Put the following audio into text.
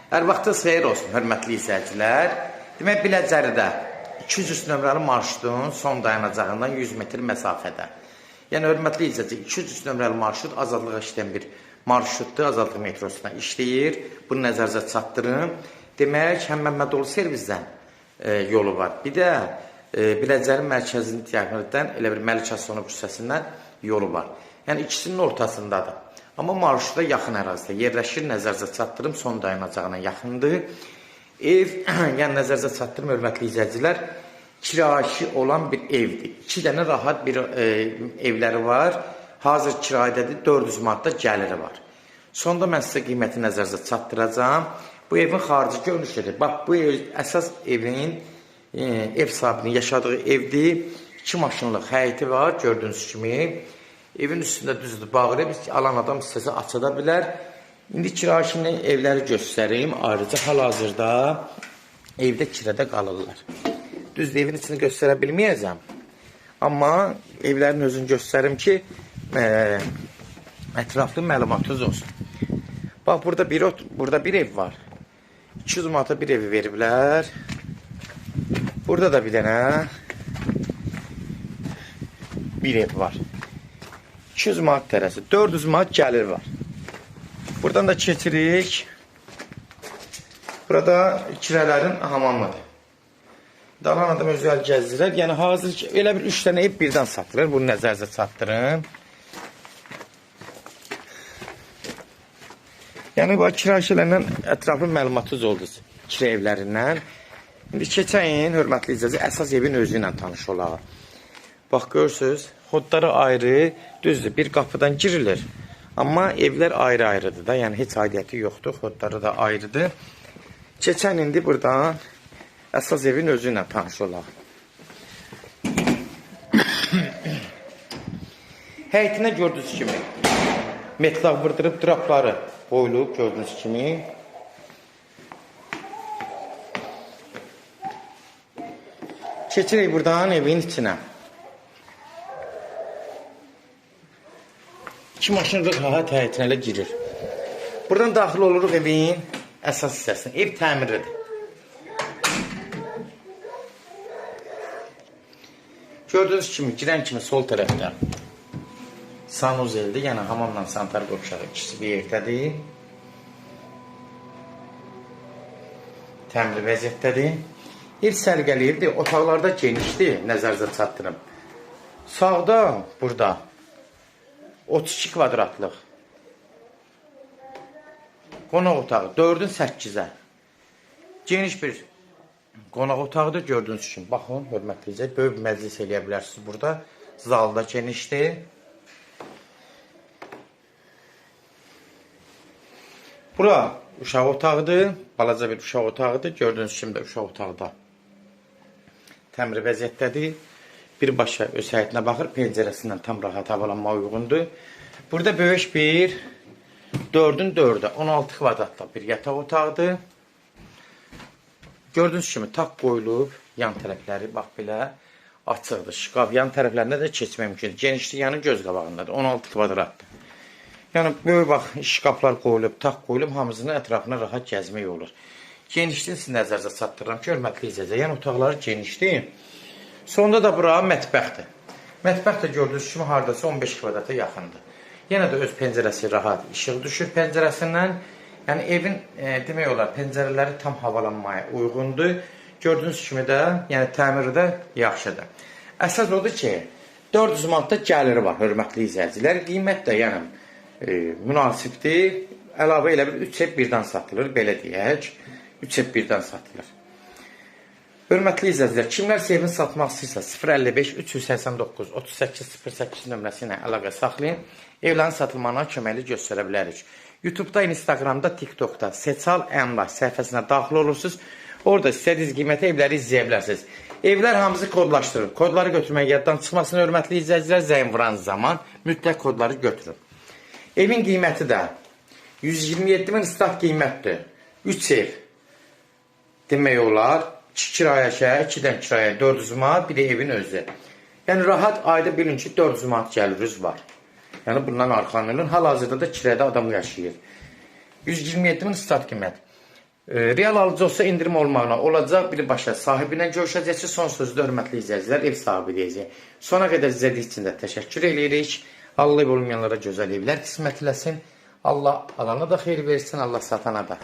Hər vaxtınız xeyir olsun, hörmətli izləyicilər. Demək, Biləcəridə 203 nömrəli marşrutun son dayanacağından 100 metr məsafədə. Yəni, hörmətli izləyicilər, 203 nömrəli marşrut azadlığa işləyən bir marşrutdur, Azadlıq metrosuna işləyir. Bunu nəzərinizə çatdırın. Demək, həm Məmmədoğlu servizdən yolu var. Bir də Biləcəri mərkəzinin diaqonatdan elə bir Məlikəsonu küçəsindən yolu var. Yəni, ikisinin ortasındadır. Amma marşruta yaxın ərazidə yerləşir, nəzərinizə çatdırım, son dayanacağına yaxındır. Ev, yəni nəzərinizə çatdırım, hörmətli izləyicilər, kirayəşi olan bir evdir. 2 dənə rahat bir evləri var. Hazır kirayədədir, 400 manatda gəliri var. Sonda mən sizə qiyməti nəzərinizə çatdıracağım. Bu evin xarici görünüşüdür. Bax, bu ev, əsas evin, ev sahibinin yaşadığı evdir. 2 maşınlıq həyəti var, gördüyünüz kimi. Evin üstündə düzdür, bağırı, alan adam istəsə açada bilər. İndi kirayəşinin evləri göstəreyim. Ayrıca hal-hazırda evdə kirədə qalırlar. Düzdür, evin içini göstərə bilməyəcəm. Amma evlərin özünü göstərim ki, ətraflı məlumatınız olsun. Bax, burada bir ev var. 200 manata bir evi veriblər. Burada da bir dənə bir ev var. 200 manat tərəsi, 400 manat gəlir var. Buradan da keçirik. Burada kirələrin hamamıdır. Dalan adam özəl gəzdirər. Yəni, hazır elə bir 3 dənə ev birdən satılır. Bunu nəzərinizə çatdırın. Yəni, bu kirayəşilərlə ətraflı məlumatınız oldu. Kirə evlərindən. İndi keçəyin, hörmətli izləyicilər, əsas evin özü ilə tanış olaq. Bax, görürsünüz, xodları ayrı, düzdür, bir qapıdan girilir. Amma evlər ayrı-ayrıdır da, yəni heç aidiyyəti yoxdur, xodları da ayrıdır. Keçən indi buradan əsas evin özü ilə tanış olaq. Həyətinə gördüyünüz kimi, metlaq vırdırıb, drapları qoyulub, gördüyünüz kimi. Keçirik buradan evin içinə. 2 maşınlıq rahat həyətinə elə girir. Buradan daxil oluruq evin əsas hissəsinə. Ev təmirlidir. Gördüyünüz kimi, girən kimi sol tərəfdə sanuzeldir. Yəni, hamamla sanitar qovşağı ikisi bir yerdədir. Təmir vəziyyətdədir. Ev sərgəli evdir. Otaqlarda genişdir. Nəzərinizə çatdırım. Sağda, burada 32 kvadratlıq qonaq otağı, 4-ün 8-ə geniş bir qonaq otağıdır, gördüyünüz kimi. Baxın, hörmətliyəcək, böyük bir məclis eləyə bilərsiniz burada. Zalda genişdir. Bura uşaq otağıdır, balaca bir uşaq otağıdır. Gördüyünüz kimi də uşaq otaqda təmir vəziyyətdədir. Birbaşa öz həyətinə baxır, pəncərəsindən tam rahat havalanma uyğundur. Burada böyük bir 4-ün 4-ə, 16 kvadratlı bir yataq otağıdır. Gördüyünüz kimi taq qoyulub, yan tərəfləri bax belə açıqdır. Şkaf yan tərəflərində də keçmək mümkündür. Genişlik yanı göz qabağındadır, 16 kvadratdır. Yəni, böyük bax, şkaflar qoyulub, taq qoyulub, hamısının ətrafına rahat gəzmək olur. Genişliğini siz nəzərinizə çatdırıram ki, hörmətli izləyicilər, yəni otaqları genişdir. Sonda da bura mətbəxdir. Mətbəx də gördüyünüz kimi haradasa 15 kvadrata yaxındır. Yenə də öz pəncərəsi rahat, işıq düşür pəncərəsindən. Yəni evin demək olar, pəncərələri tam havalanmaya uyğundur. Gördüyünüz kimi də, yəni təmiri də yaxşıdır. Əsas odur ki, 400 manatda gəliri var, hörmətli izləyicilər. Qiymət də yəni münasibdir. Əlavə elə bir 3 ev birdən satılır, belə deyək. 3 ev birdən satılır. Hörmətli izləyicilər, kimlərsə evini satmaq istəyirsə 055 389 3808 nömrəsi ilə əlaqə saxlayın. Evlərin satılmağına köməkli göstərə bilərik. YouTube-da, Instagramda, TikTokda Seçal Əmlak səhifəsinə daxil olursunuz. Orada istədiyiniz qiymətə evləri izləyə bilərsiniz. Evlər hamısı kodlaşdırır. Kodları götürmək yaddan çıxmasın, hörmətli izləyicilər, zəng vuran zaman mütləq kodları götürün. Evin qiyməti də 127 min start qiymətdir. 3 ev demək olar. 2 kirayəşə, 2-dən kirayə 400 manat, bir də evin özü. Yəni, rahat ayda bilin ki, 400 manat gəliriniz var. Yəni, bundan arxanılın. Hal-hazırda da kirədə adam yaşayır. 127 min start qiymət. Real alıcı olsa indirim olmağına olacaq. Birbaşa sahibinə görüşəcəksiniz. Son sözdə hörmətli izləyicilər, ev sahibi deyəcək. Sona qədər izlədiyiniz üçün də təşəkkür edirik. Allah olmayanlara gözəl evlər qismət eləsin. Allah alana da xeyir versin, Allah satana da.